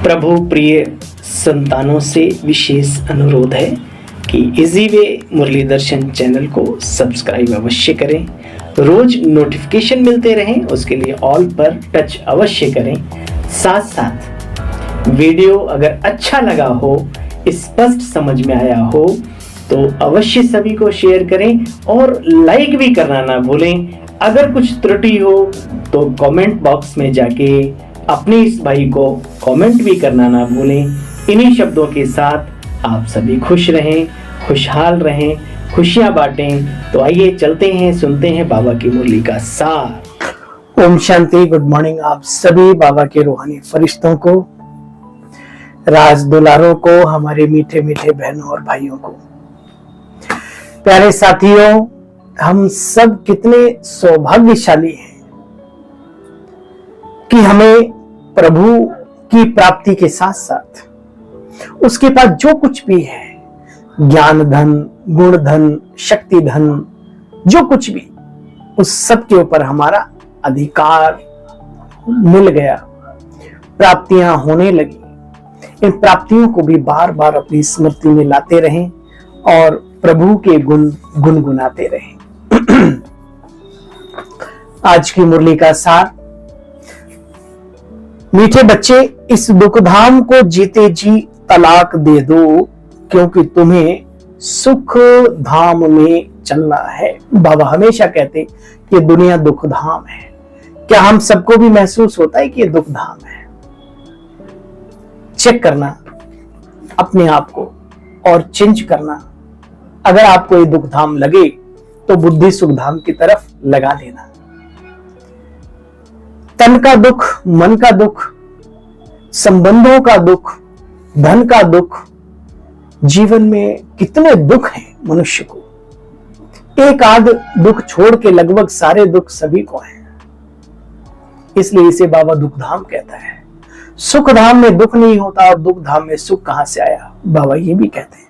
प्रभु प्रिय संतानों से विशेष अनुरोध है कि इजी वे मुरली दर्शन चैनल को सब्सक्राइब अवश्य करें, रोज नोटिफिकेशन मिलते रहें उसके लिए ऑल पर टच अवश्य करें। साथ साथ वीडियो अगर अच्छा लगा हो, स्पष्ट समझ में आया हो तो अवश्य सभी को शेयर करें और लाइक भी करना ना भूलें। अगर कुछ त्रुटि हो तो कमेंट बॉक्स में जाके अपने इस भाई को कमेंट भी करना ना भूलें। इन्हीं शब्दों के साथ आप सभी खुश रहें, खुशहाल रहें, खुशियां बांटें। तो आइए चलते हैं, सुनते हैं बाबा की मुरली का सार। ओम शांति। गुड मॉर्निंग आप सभी बाबा के रूहानी फरिश्तों को, राज दुलारों को, हमारे मीठे मीठे बहनों और भाइयों को। प्यारे साथियों, हम सब कितने सौभाग्यशाली हैं कि हमें प्रभु की प्राप्ति के साथ साथ उसके पास जो कुछ भी है, ज्ञान धन, गुण धन, शक्ति धन, जो कुछ भी, उस सब के ऊपर हमारा अधिकार मिल गया, प्राप्तियां होने लगी। इन प्राप्तियों को भी बार बार अपनी स्मृति में लाते रहें और प्रभु के गुण गुनगुनाते रहें। आज की मुरली का सार। मीठे बच्चे, इस दुखधाम को जीते जी तलाक दे दो, क्योंकि तुम्हें सुख धाम में चलना है। बाबा हमेशा कहते कि दुनिया दुखधाम है। क्या हम सबको भी महसूस होता है कि ये दुखधाम है? चेक करना अपने आप को और चेंज करना। अगर आपको ये दुखधाम लगे तो बुद्धि सुखधाम की तरफ लगा लेना। तन का दुख, मन का दुख, संबंधों का दुख, धन का दुख, जीवन में कितने दुख हैं मनुष्य को। एक आध दुख छोड़ के लगभग सारे दुख सभी को हैं। इसलिए इसे बाबा दुखधाम कहता है। सुख धाम में दुख नहीं होता और दुख धाम में सुख कहां से आया, बाबा ये भी कहते हैं।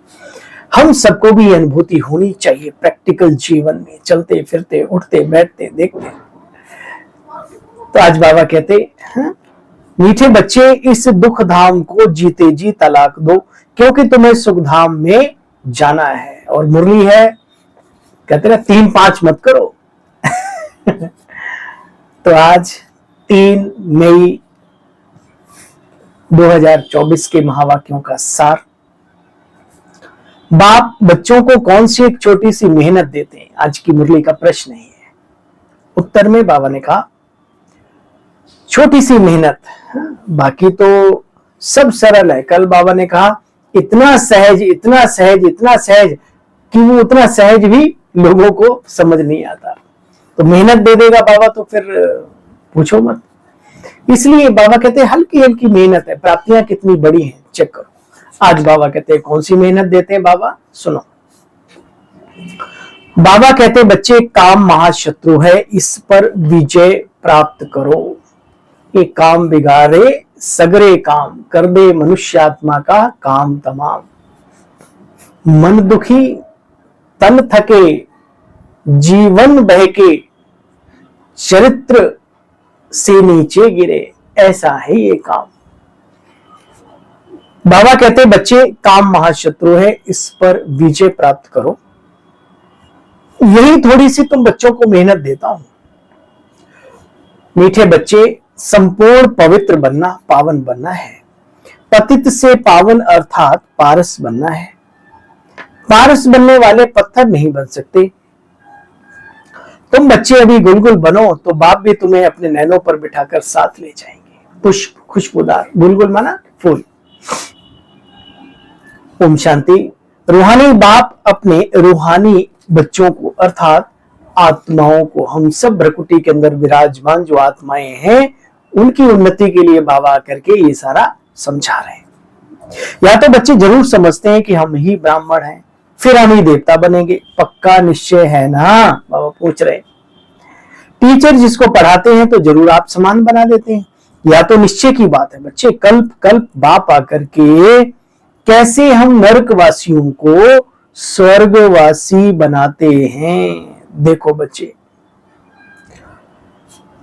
हम सबको भी अनुभूति होनी चाहिए प्रैक्टिकल जीवन में, चलते फिरते, उठते बैठते, देखते। तो आज बाबा कहते हैं, मीठे बच्चे, इस दुख धाम को जीते जी तलाक दो, क्योंकि तुम्हें सुख धाम में जाना है। और मुरली है, कहते ना 3-5 मत करो। तो आज 3 मई 2024 के महावाक्यों का सार। बाप बच्चों को कौन सी एक छोटी सी मेहनत देते हैं? आज की मुरली का प्रश्न ही है। उत्तर में बाबा ने कहा छोटी सी मेहनत, बाकी तो सब सरल है। कल बाबा ने कहा इतना सहज, इतना सहज, इतना सहज कि वो उतना सहज भी लोगों को समझ नहीं आता। तो मेहनत दे देगा बाबा तो फिर पूछो मत। इसलिए बाबा कहते हैं हल्की हल्की मेहनत है, प्राप्तियां कितनी बड़ी हैं, चेक करो। आज बाबा कहते हैं कौन सी मेहनत देते हैं बाबा, सुनो। बाबा कहते हैं बच्चे, काम महाशत्रु है, इस पर विजय प्राप्त करो। ये काम बिगाड़े सगरे काम, कर दे मनुष्यात्मा का काम तमाम। मन दुखी, तन थके, जीवन बहके, चरित्र से नीचे गिरे, ऐसा है ये काम। बाबा कहते हैं बच्चे, काम महाशत्रु है, इस पर विजय प्राप्त करो। यही थोड़ी सी तुम बच्चों को मेहनत देता हूं। मीठे बच्चे, संपूर्ण पवित्र बनना, पावन बनना है। पतित से पावन अर्थात पारस बनना है। पारस बनने वाले पत्थर नहीं बन सकते। तुम बच्चे अभी गुलगुल बनो तो बाप भी तुम्हें अपने नैनों पर बिठाकर साथ ले जाएंगे। पुष्प, खुशबूदार, गुलगुल माना फूल। ओम शांति। रूहानी बाप अपने रूहानी बच्चों को अर्थात आत्माओं को, हम सब भ्रकुटी के अंदर विराजमान जो आत्माएं हैं, उनकी उन्नति के लिए बाबा करके ये सारा समझा रहे हैं। या तो बच्चे जरूर समझते हैं कि हम ही ब्राह्मण हैं, फिर हम ही देवता बनेंगे, पक्का निश्चय है ना? बाबा पूछ रहे। टीचर जिसको पढ़ाते हैं तो जरूर आप समान बना देते हैं, या तो निश्चय की बात है। बच्चे कल्प कल्प बाप आकर के कैसे हम नरकवासियों को स्वर्गवासी बनाते हैं। देखो बच्चे,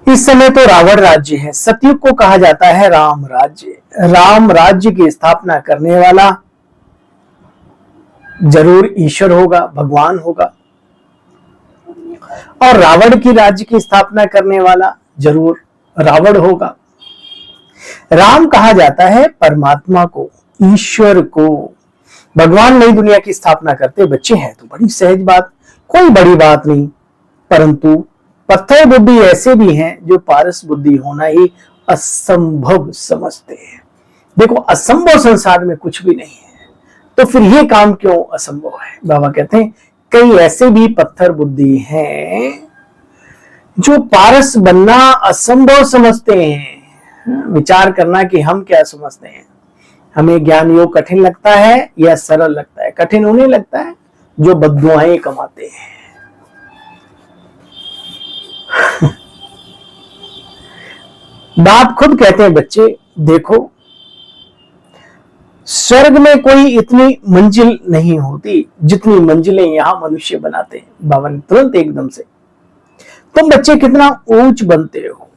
इस समय तो रावण राज्य है। सतयुग को कहा जाता है राम राज्य। राम राज्य की स्थापना करने वाला जरूर ईश्वर होगा, भगवान होगा, और रावण की राज्य की स्थापना करने वाला जरूर रावण होगा। राम कहा जाता है परमात्मा को, ईश्वर को। भगवान नई दुनिया की स्थापना करते बच्चे हैं तो बड़ी सहज बात, कोई बड़ी बात नहीं। परंतु पत्थर बुद्धि ऐसे भी हैं जो पारस बुद्धि होना ही असंभव समझते हैं। देखो, असंभव संसार में कुछ भी नहीं है, तो फिर ये काम क्यों असंभव है? बाबा कहते हैं कई ऐसे भी पत्थर बुद्धि हैं जो पारस बनना असंभव समझते हैं। विचार करना कि हम क्या समझते हैं। हमें ज्ञान योग कठिन लगता है या सरल लगता है? कठिन उन्हें लगता है जो बद्दुआएं कमाते हैं। बाप खुद कहते हैं बच्चे देखो, स्वर्ग में कोई इतनी मंजिल नहीं होती जितनी मंजिलें यहां मनुष्य बनाते हैं। बाबा ने तुरंत एकदम से, तुम बच्चे कितना ऊंच बनते हो।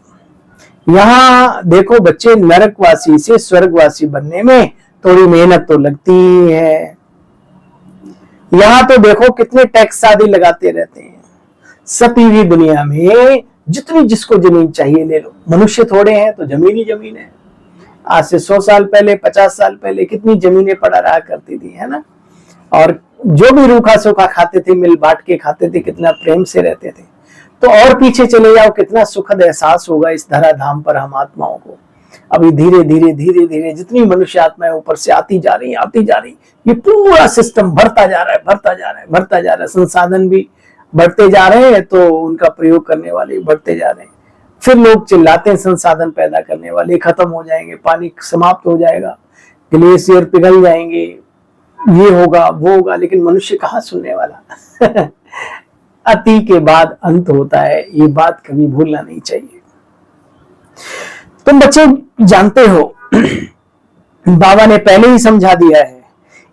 यहां देखो बच्चे, नरकवासी से स्वर्गवासी बनने में थोड़ी मेहनत तो लगती ही है। यहां तो देखो कितने टैक्स आदि लगाते रहते हैं। सती हुई दुनिया में जितनी जिसको जमीन चाहिए ले लो। मनुष्य थोड़े हैं तो जमीन ही जमीन है। आज से 100 साल पहले, 50 साल पहले कितनी जमीनें पड़ा रहा करती थी, है ना। और जो भी रूखा सूखा खाते थे, मिल बांट के खाते थे, कितना प्रेम से रहते थे। तो और पीछे चले जाओ, कितना सुखद एहसास होगा इस धराधाम पर हम आत्माओं को। अभी धीरे धीरे धीरे धीरे जितनी मनुष्य आत्माएं ऊपर से आती जा रही, ये पूरा सिस्टम बढ़ता जा रहा है, बढ़ता जा रहा है, बढ़ता जा रहा है। संसाधन भी बढ़ते जा रहे हैं तो उनका प्रयोग करने वाले बढ़ते जा रहे हैं। फिर लोग चिल्लाते हैं संसाधन पैदा करने वाले खत्म हो जाएंगे, पानी समाप्त हो जाएगा, ग्लेशियर पिघल जाएंगे, ये होगा वो होगा। लेकिन मनुष्य कहाँ सुनने वाला। अति के बाद अंत होता है, ये बात कभी भूलना नहीं चाहिए। तुम बच्चे जानते हो, बाबा ने पहले ही समझा दिया है,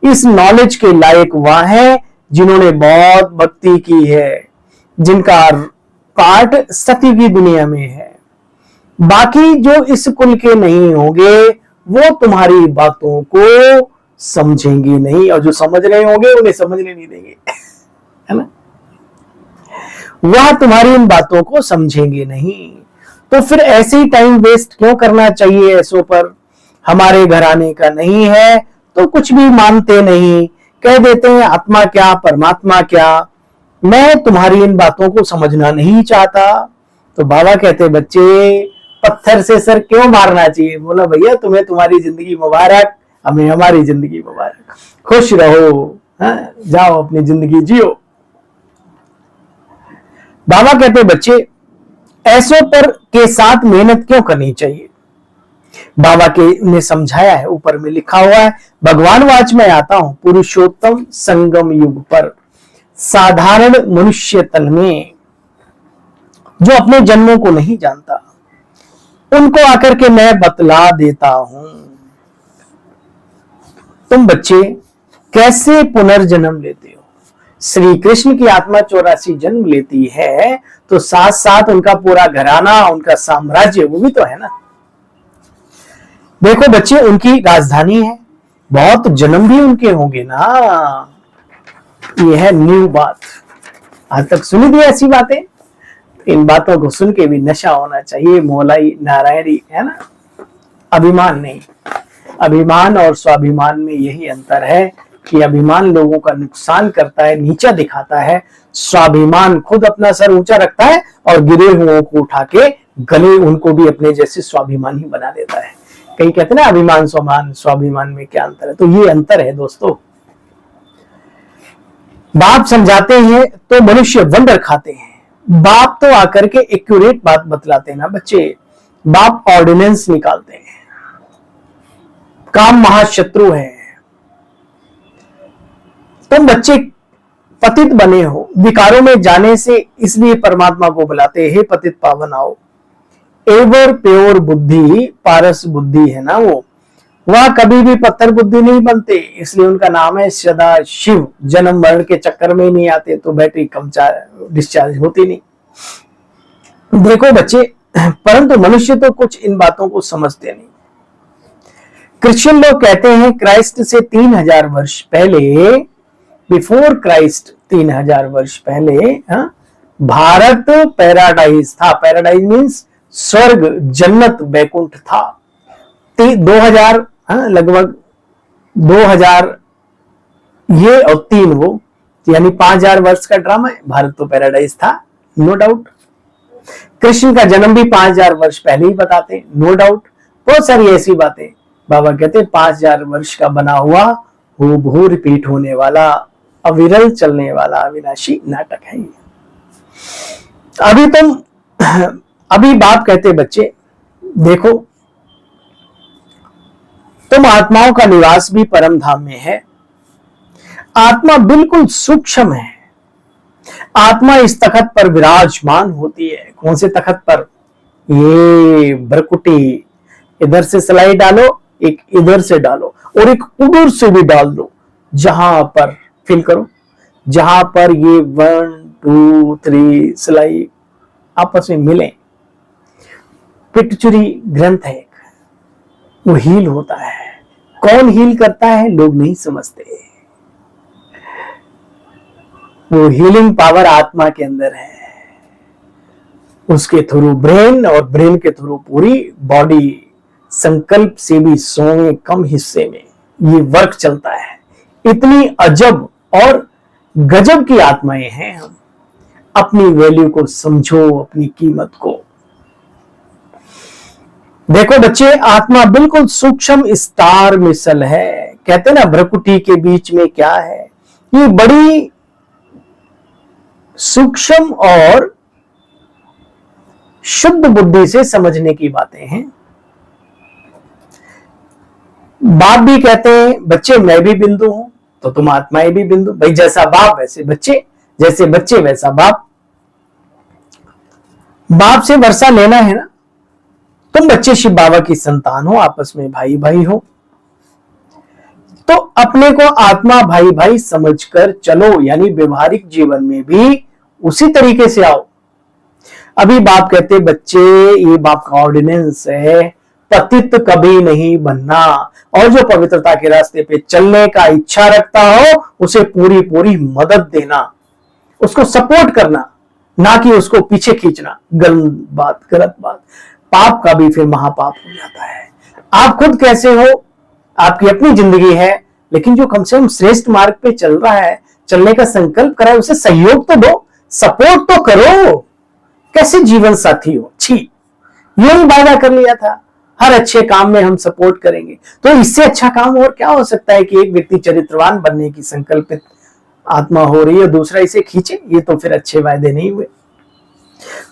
इस नॉलेज के लायक वह है जिन्होंने बहुत भक्ति की है, जिनका पार्ट सती की दुनिया में है। बाकी जो इस कुल के नहीं होंगे वो तुम्हारी बातों को समझेंगे नहीं, और जो समझ रहे होंगे उन्हें समझने नहीं देंगे, है ना। वह तुम्हारी इन बातों को समझेंगे नहीं। तो फिर ऐसे ही टाइम वेस्ट क्यों करना चाहिए ऐसों पर? हमारे घराने का नहीं है तो कुछ भी मानते नहीं, कह देते हैं आत्मा क्या परमात्मा क्या। मैं तुम्हारी इन बातों को समझना नहीं चाहता। तो बाबा कहते बच्चे, पत्थर से सर क्यों मारना चाहिए? बोला भैया तुम्हें तुम्हारी जिंदगी मुबारक, हमें हमारी जिंदगी मुबारक, खुश रहो, जाओ अपनी जिंदगी जियो। बाबा कहते बच्चे, ऐसों पर के साथ मेहनत क्यों करनी चाहिए? बाबा के ने समझाया है, ऊपर में लिखा हुआ है, भगवान वाच में आता हूं पुरुषोत्तम संगम युग पर साधारण मनुष्य तन में जो अपने जन्मों को नहीं जानता, उनको आकर के मैं बतला देता हूं। तुम बच्चे कैसे पुनर्जन्म लेते हो? श्री कृष्ण की आत्मा 84 जन्म लेती है, तो साथ साथ उनका पूरा घराना, उनका साम्राज्य, वो भी तो है ना। देखो बच्चे, उनकी राजधानी है, बहुत जन्म भी उनके होंगे ना। ये है न्यू बात। आज तक सुनी थी ऐसी बातें? इन बातों को सुन के भी नशा होना चाहिए, मोलाई नारायणी, है ना। अभिमान नहीं, अभिमान और स्वाभिमान में यही अंतर है कि अभिमान लोगों का नुकसान करता है, नीचा दिखाता है। स्वाभिमान खुद अपना सर ऊंचा रखता है और गिरे हुओं को उठा के गले उनको भी अपने जैसे स्वाभिमान ही बना देता है। कई कहते हैं ना अभिमान स्वाभिमान में क्या अंतर है, तो ये अंतर है दोस्तों। बाप समझाते हैं तो मनुष्य वंडर खाते हैं। बाप तो आकर के एक्यूरेट बात बतलाते हैं ना बच्चे। बाप ऑर्डिनेंस निकालते हैं। काम महाशत्रु है। तुम बच्चे पतित बने हो, विकारों में जाने से, इसलिए परमात्मा को बुलाते हैं, पतित पावन आओ। एवर प्योर बुद्धि पारस बुद्धि है ना, वो वह कभी भी पत्थर बुद्धि नहीं बनते, इसलिए उनका नाम है सदा शिव। जन्म मरण के चक्कर में नहीं आते तो बैटरी कम डिस्चार्ज होती नहीं। देखो बच्चे, परंतु मनुष्य तो कुछ इन बातों को समझते नहीं। क्रिश्चियन लोग कहते हैं क्राइस्ट से 3000 वर्ष पहले, बिफोर क्राइस्ट 3000 वर्ष पहले भारत पैराडाइज था। पैराडाइज मीन्स स्वर्ग, जन्नत, बैकुंठ था। 2000 लगभग 2000 ये और 3 वो, यानी 5000 वर्ष का ड्रामा है। भारत तो पैराडाइज था, नो डाउट। कृष्ण का जन्म भी 5000 वर्ष पहले ही बताते, नो डाउट। बहुत सारी ऐसी बातें बाबा कहते हैं 5000 वर्ष का बना हुआ हूबहू रिपीट होने वाला अविरल चलने वाला अविनाशी नाटक है ये। अभी बाप कहते बच्चे देखो, तुम आत्माओं का निवास भी परम धाम में है। आत्मा बिल्कुल सूक्ष्म है। आत्मा इस तखत पर विराजमान होती है। कौन से तखत पर? ये भ्रकुटी। इधर से स्लाइड डालो, एक इधर से डालो और एक उधर से भी डाल दो। जहां पर फील करो, जहां पर ये 1 2 3 स्लाइड आपस में मिले। पिटचुरी ग्रंथ है, वो हील होता है। कौन हील करता है लोग नहीं समझते। वो हीलिंग पावर आत्मा के अंदर है। उसके थ्रू ब्रेन और ब्रेन के थ्रू पूरी बॉडी, संकल्प से भी 100 कम हिस्से में ये वर्क चलता है। इतनी अजब और गजब की आत्माएं हैं हम। अपनी वैल्यू को समझो, अपनी कीमत को देखो बच्चे। आत्मा बिल्कुल सूक्ष्म स्टार मिसल है। कहते ना भ्रकुटी के बीच में क्या है। ये बड़ी सूक्ष्म और शुद्ध बुद्धि से समझने की बातें हैं। बाप भी कहते हैं बच्चे मैं भी बिंदु हूं, तो तुम आत्माएं भी बिंदु। भाई जैसा बाप वैसे बच्चे, जैसे बच्चे वैसा बाप। बाप से वर्षा लेना है ना। तुम बच्चे शिव बाबा की संतान हो, आपस में भाई भाई हो, तो अपने को आत्मा भाई भाई समझकर चलो। यानी व्यवहारिक जीवन में भी उसी तरीके से आओ। अभी बाप कहते बच्चे, ये बाप का ऑर्डिनेंस है, पतित कभी नहीं बनना। और जो पवित्रता के रास्ते पे चलने का इच्छा रखता हो उसे पूरी पूरी मदद देना, उसको सपोर्ट करना, ना कि उसको पीछे खींचना। गलत बात। पाप का भी फिर महापाप हो जाता है। आप खुद कैसे हो, आपकी अपनी जिंदगी है, लेकिन जो कम से कम श्रेष्ठ मार्ग पे चल रहा है, चलने का संकल्प करा है, उसे सहयोग तो दो, सपोर्ट तो करो। कैसे जीवन साथी हो, छी। यही वादा कर लिया था, हर अच्छे काम में हम सपोर्ट करेंगे। तो इससे अच्छा काम और क्या हो सकता है कि एक व्यक्ति चरित्रवान बनने की संकल्पित आत्मा हो रही है, दूसरा इसे खींचे। ये तो फिर अच्छे वायदे नहीं हुए।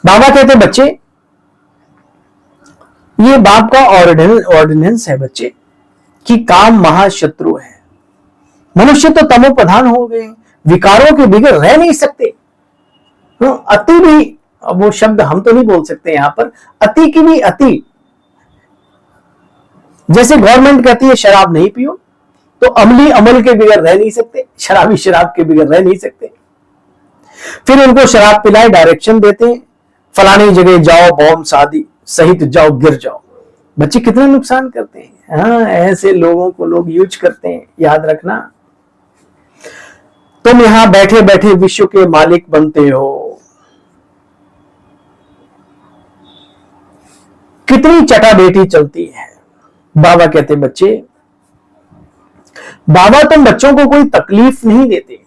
बाबा कहते बच्चे, ये बाप का ऑर्डिनेंस है बच्चे कि काम महाशत्रु है। मनुष्य तो तमो प्रधान हो गए, विकारों के बिगड़ रह नहीं सकते। अति भी, अब वो शब्द हम तो नहीं बोल सकते यहां पर, अति की भी अति। जैसे गवर्नमेंट कहती है शराब नहीं पियो, तो अमली अमल के बिगड़ रह नहीं सकते, शराबी शराब के बिगड़ रह नहीं सकते। फिर उनको शराब पिलाए, डायरेक्शन देते हैं, फलानी जगह जाओ, बॉम्ब शादी सहित जाओ, गिर जाओ। बच्चे कितना नुकसान करते हैं। हाँ, ऐसे लोगों को लोग यूज करते हैं, याद रखना। तुम यहां बैठे बैठे विश्व के मालिक बनते हो। कितनी चटाबेटी चलती है। बाबा कहते बच्चे, बाबा तुम बच्चों को कोई तकलीफ नहीं देते।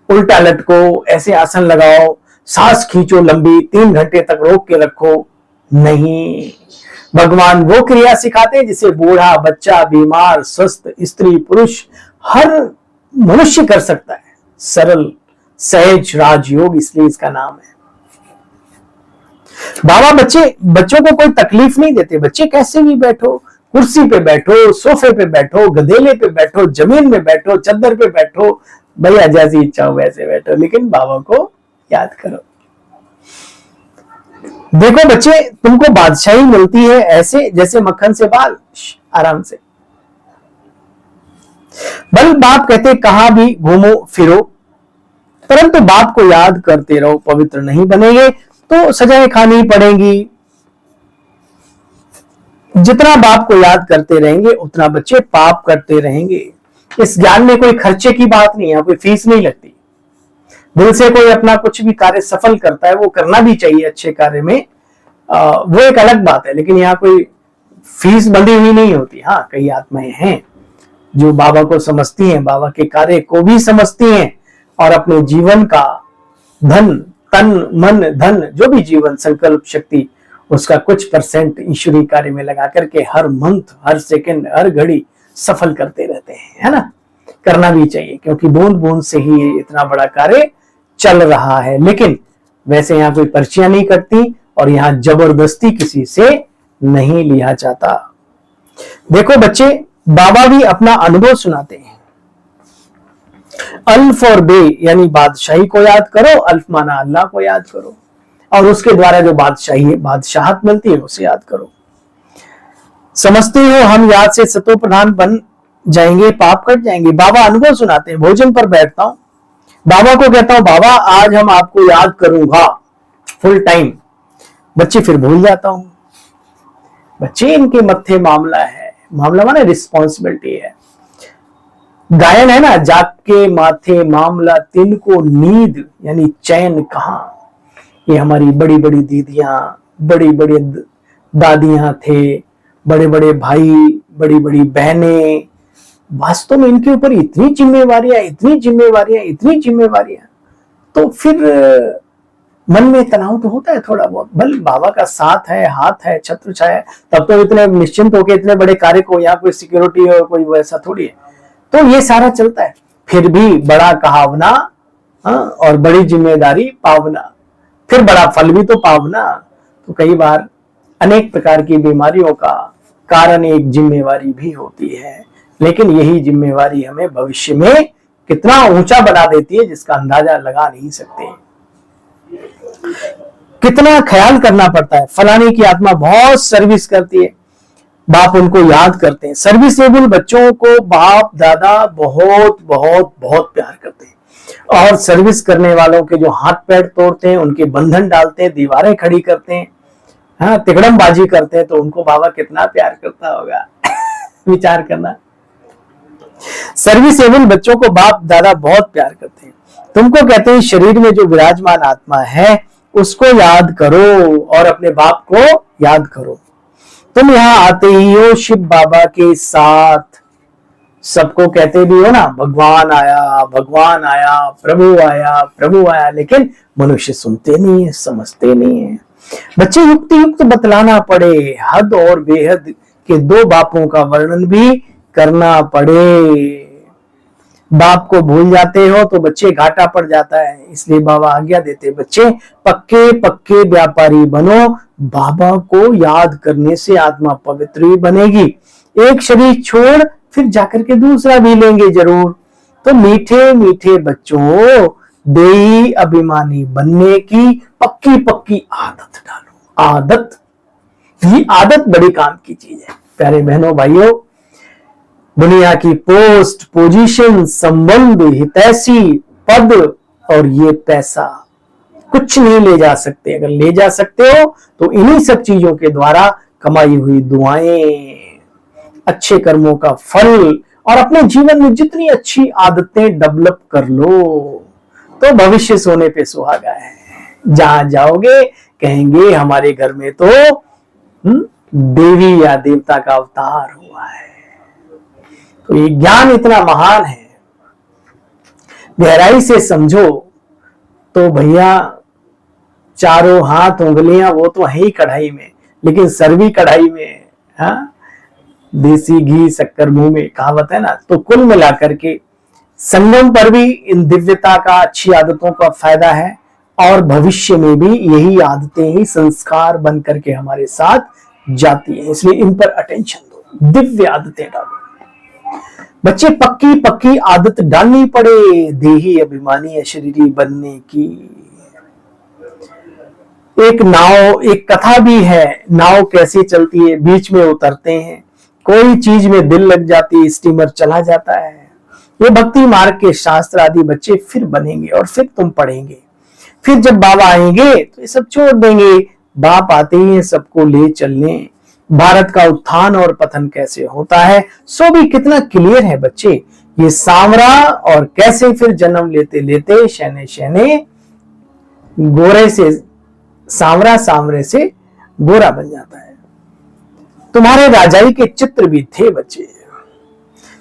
उल्टा लटको, ऐसे आसन लगाओ, सांस खींचो लंबी, 3 घंटे तक रोक के रखो, नहीं। भगवान वो क्रिया सिखाते हैं जिसे बूढ़ा, बच्चा, बीमार, स्वस्थ, स्त्री, पुरुष, हर मनुष्य कर सकता है। सरल सहज राजयोग, इसलिए इसका नाम है। बाबा बच्चों को कोई तकलीफ नहीं देते। बच्चे कैसे भी बैठो, कुर्सी पे बैठो, सोफे पे बैठो, गधेले पे बैठो, जमीन में बैठो, चद्दर पे बैठो, भैया जैसी इच्छा हो वैसे बैठो, लेकिन बाबा को याद करो। देखो बच्चे, तुमको बादशाही मिलती है ऐसे जैसे मक्खन से बाल, आराम से। बल बाप कहते कहां भी घूमो फिरो, परंतु बाप को याद करते रहो। पवित्र नहीं बनेंगे तो सजाएं खानी पड़ेंगी, जितना बाप को याद करते रहेंगे उतना बच्चे पाप करते रहेंगे। इस ज्ञान में कोई खर्चे की बात नहीं है, कोई फीस नहीं लगती। दिल से कोई अपना कुछ भी कार्य सफल करता है, वो करना भी चाहिए अच्छे कार्य में, वो एक अलग बात है, लेकिन यहाँ कोई फीस बंधी हुई नहीं होती। हाँ, कई आत्माएं हैं जो बाबा को समझती हैं, बाबा के कार्य को भी समझती हैं और अपने जीवन का धन, तन मन धन, जो भी जीवन संकल्प शक्ति, उसका कुछ परसेंट ईश्वरीय कार्य में लगा करके हर मंथ, हर सेकंड, हर घड़ी सफल करते रहते हैं, है ना। करना भी चाहिए, क्योंकि बूंद बूंद से ही इतना बड़ा कार्य चल रहा है। लेकिन वैसे यहाँ कोई पर्चियां नहीं कटती और यहाँ जबरदस्ती किसी से नहीं लिया जाता। देखो बच्चे, बाबा भी अपना अनुभव सुनाते हैं। अल्फ और बे यानी बादशाही को याद करो, अल्फ माना अल्लाह को याद करो, और उसके द्वारा जो बादशाही बादशाहत मिलती है उसे याद करो। समझते हो हम याद से सतो प्रधान बन जाएंगे, पाप कट जाएंगे। बाबा अनुभव सुनाते हैं। भोजन पर बैठता हूं, बाबा को कहता हूं बाबा आज हम आपको याद करूंगा फुल टाइम, बच्चे फिर भूल जाता हूं। बच्चे इनके मत्थे मामला है, मामला माने रिस्पॉन्सिबिलिटी है। गायन है ना, जाग के माथे मामला तिनको नींद यानी चैन कहां। ये हमारी बड़ी बड़ी दीदियां, बड़ी बड़ी दादियां थे, बड़े बड़े भाई, बड़ी बड़ी बहनें, वास्तव में इनके ऊपर इतनी जिम्मेवारियां, इतनी जिम्मेवारियां, इतनी जिम्मेवारियां, तो फिर मन में तनाव तो होता है थोड़ा बहुत। बल बाबा का साथ है, हाथ है, छत्र छाया है, तब तो इतने निश्चिंत होकर इतने बड़े कार्य को, यहाँ कोई सिक्योरिटी और कोई वैसा थोड़ी है, तो ये सारा चलता है। फिर भी बड़ा कहावना और बड़ी जिम्मेदारी पावना, फिर बड़ा फल भी तो पावना। तो कई बार अनेक प्रकार की बीमारियों का कारण एक जिम्मेवारी भी होती है, लेकिन यही जिम्मेवारी हमें भविष्य में कितना ऊंचा बना देती है जिसका अंदाजा लगा नहीं सकते। कितना ख्याल करना पड़ता है। फलाने की आत्मा बहुत सर्विस करती है, बाप उनको याद करते हैं। सर्विसेबल बच्चों को बाप दादा बहुत बहुत बहुत प्यार करते हैं, और सर्विस करने वालों के जो हाथ पैर तोड़ते हैं, उनके बंधन डालते हैं, दीवारें खड़ी करते हैं, हाँ तिकड़मबाजी करते हैं, तो उनको बाबा कितना प्यार करता होगा। विचार करना। सर्विसेबल बच्चों को बाप दादा बहुत प्यार करते हैं। तुमको कहते हैं शरीर में जो विराजमान आत्मा है उसको याद करो और अपने बाप को याद करो। तुम यहाँ आते ही हो शिव बाबा के साथ, सबको कहते भी हो ना भगवान आया, भगवान आया, प्रभु आया, प्रभु आया, लेकिन मनुष्य सुनते नहीं है, समझते नहीं है। बच्चे युक्त युक्त बतलाना पड़े, हद और बेहद के दो बापों का वर्णन भी करना पड़े। बाप को भूल जाते हो तो बच्चे घाटा पड़ जाता है, इसलिए बाबा आज्ञा देते बच्चे पक्के पक्के व्यापारी बनो। बाबा को याद करने से आत्मा पवित्र भी बनेगी। एक शरीर छोड़ फिर जाकर के दूसरा भी लेंगे जरूर। तो मीठे मीठे बच्चों, देही अभिमानी बनने की पक्की पक्की आदत डालो। आदत, ये आदत बड़ी काम की चीज है प्यारे बहनों भाइयों। दुनिया की पोस्ट, पोजीशन, संबंध, हितैषी, पद और ये पैसा कुछ नहीं ले जा सकते। अगर ले जा सकते हो तो इन्हीं सब चीजों के द्वारा कमाई हुई दुआएं, अच्छे कर्मों का फल, और अपने जीवन में जितनी अच्छी आदतें डेवलप कर लो तो भविष्य सोने पे सुहागा है। जहां जाओगे कहेंगे हमारे घर में तो देवी या देवता का अवतार हुआ है। तो ये ज्ञान इतना महान है, गहराई से समझो तो भैया चारों हाथ उंगलियां वो तो है ही कढ़ाई में, लेकिन सर्वी कढ़ाई में, हाँ देसी घी शक्कर मुंह में, कहावत है ना। तो कुल मिलाकर के संगम पर भी इन दिव्यता का, अच्छी आदतों का फायदा है, और भविष्य में भी यही आदतें ही संस्कार बन करके हमारे साथ जाती है। इसलिए इन पर अटेंशन दो, दिव्य आदतें डालो। बच्चे पक्की पक्की आदत डालनी पड़े देही अभिमानी अशरीरी बनने की। एक नाव, एक कथा भी है, नाव कैसे चलती है, बीच में उतरते हैं, कोई चीज में दिल लग जाती है, स्टीमर चला जाता है। ये भक्ति मार्ग के शास्त्र आदि बच्चे फिर बनेंगे और फिर तुम पढ़ेंगे। फिर जब बाबा आएंगे तो ये सब छोड़ देंगे। बाप आते ही सबको ले चलने, भारत का उत्थान और पतन कैसे होता है, सो भी कितना क्लियर है बच्चे। ये सांवरा और कैसे फिर जन्म लेते लेते शहने शहने गोरे से सांवरा, सांवरे से गोरा बन जाता है। तुम्हारे राजाई के चित्र भी थे बच्चे।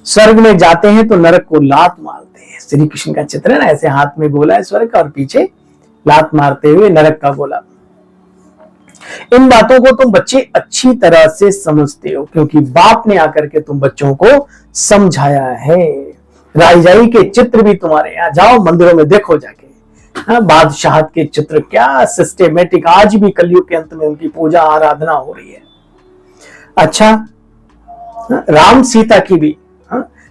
स्वर्ग में जाते हैं तो नरक को लात मारते हैं। श्री कृष्ण का चित्र है ना, ऐसे हाथ में गोला है स्वर्ग का और पीछे लात मारते हुए नरक का गोला। इन बातों को तुम बच्चे अच्छी तरह से समझते हो क्योंकि बाप ने आकर के तुम बच्चों को समझाया है। राजाई के चित्र भी तुम्हारे यहाँ, जाओ मंदिरों में देखो जाके, बादशाह के चित्र क्या सिस्टेमेटिक, आज भी कलयुग के अंत में उनकी पूजा आराधना हो रही है। अच्छा, राम सीता की भी,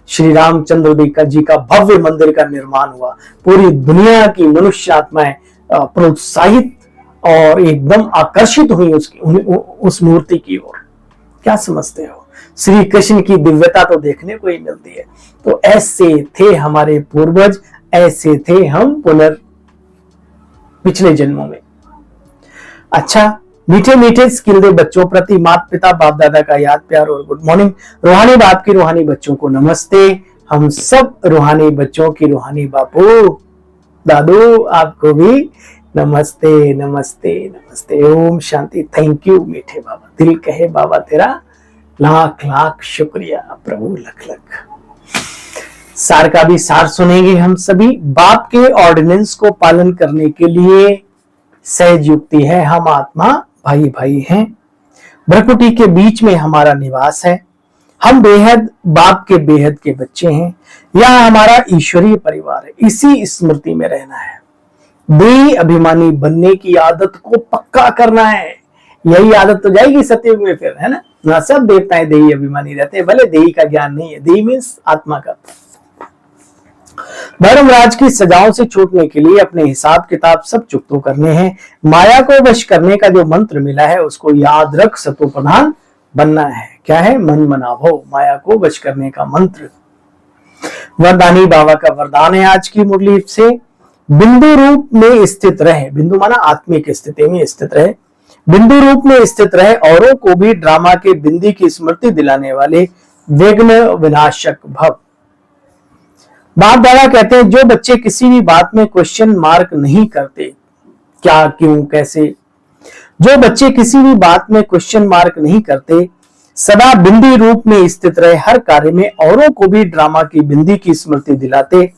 श्री रामचंद्र जी का भव्य मंदिर का निर्माण हुआ। पूरी दुनिया की मनुष्य आत्माएं प्रोत्साहित और एकदम आकर्षित हुई उस मूर्ति की ओर। क्या समझते हो? श्री कृष्ण की दिव्यता तो देखने को ही मिलती है। तो ऐसे थे हमारे पूर्वज, ऐसे थे हम पिछले जन्मों में। अच्छा, मीठे मीठे स्किल दे बच्चों प्रति माता पिता बाप दादा का याद प्यार और गुड मॉर्निंग। रूहानी बाप की रूहानी बच्चों को नमस्ते। हम सब रूहानी बच्चों की रूहानी बापू दादू आपको भी नमस्ते नमस्ते नमस्ते। ओम शांति। थैंक यू मीठे बाबा। दिल कहे बाबा तेरा लाख लाख शुक्रिया प्रभु, लख लख। सार का भी सार सुनेंगे हम सभी। बाप के ऑर्डिनेंस को पालन करने के लिए सहज युक्ति है। हम आत्मा भाई भाई हैं। भ्रकुटी के बीच में हमारा निवास है। हम बेहद बाप के बेहद के बच्चे हैं। यह हमारा ईश्वरीय परिवार है। इसी स्मृति में रहना है। देही अभिमानी बनने की आदत को पक्का करना है। यही आदत तो जाएगी सतयुग में फिर, है ना। सब देवताएं देही अभिमानी रहते हैं, भले देही का ज्ञान नहीं है। देही मीन्स आत्मा का। धर्मराज की सजाओं से छूटने के लिए अपने हिसाब किताब सब चुकतो करने हैं। माया को वश करने का जो मंत्र मिला है उसको याद रख सतो प्रधान बनना है। क्या है? मन मनाभो, माया को वश करने का मंत्र। वरदानी बाबा का वरदान है आज की मुरली से, बिंदु रूप में स्थित रहे। बिंदु माना आत्मिक स्थिति में स्थित रहे। बिंदु रूप में स्थित रहे, औरों को भी ड्रामा के बिंदी की स्मृति दिलाने वाले विघ्न विनाशक भव। बाप दादा कहते हैं जो बच्चे किसी भी बात में क्वेश्चन मार्क नहीं करते, क्या क्यों कैसे, जो बच्चे किसी भी बात में क्वेश्चन मार्क नहीं करते, सदा बिंदी रूप में स्थित रहे, हर कार्य में औरों को भी ड्रामा की बिंदी की स्मृति दिलाते,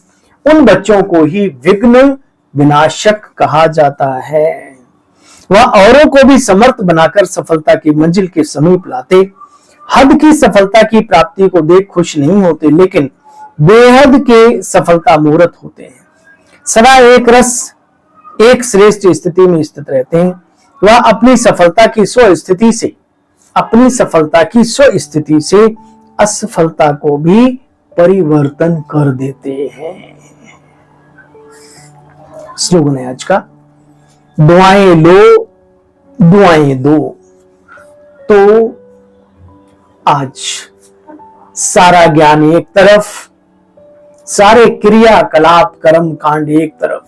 उन बच्चों को ही विघ्न विनाशक कहा जाता है। वह औरों को भी समर्थ बनाकर सफलता की मंजिल के समीप लाते। हद की सफलता की प्राप्ति को देख खुश नहीं होते, लेकिन बेहद के सफलता मुहूर्त होते हैं। सदा एक रस एक श्रेष्ठ स्थिति में स्थित रहते हैं। वह अपनी सफलता की स्वस्थिति से असफलता को भी परिवर्तन कर देते हैं। स्लोगन है आज का, दुआएं लो दुआएं दो। तो आज सारा ज्ञान एक तरफ, सारे क्रियाकलाप कर्म कांड एक तरफ,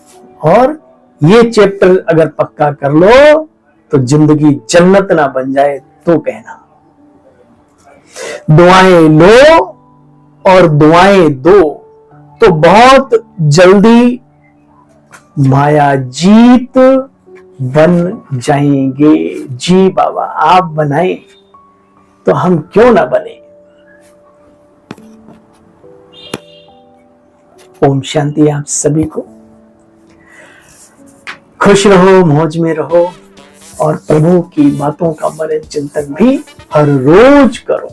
और ये चैप्टर अगर पक्का कर लो तो जिंदगी जन्नत ना बन जाए तो कहना। दुआएं लो और दुआएं दो तो बहुत जल्दी माया जीत बन जाएंगे। जी बाबा आप बनाए तो हम क्यों ना बने। ओम शांति आप सभी को। खुश रहो, मौज में रहो और प्रभु की बातों का मनन चिंतन भी हर रोज करो।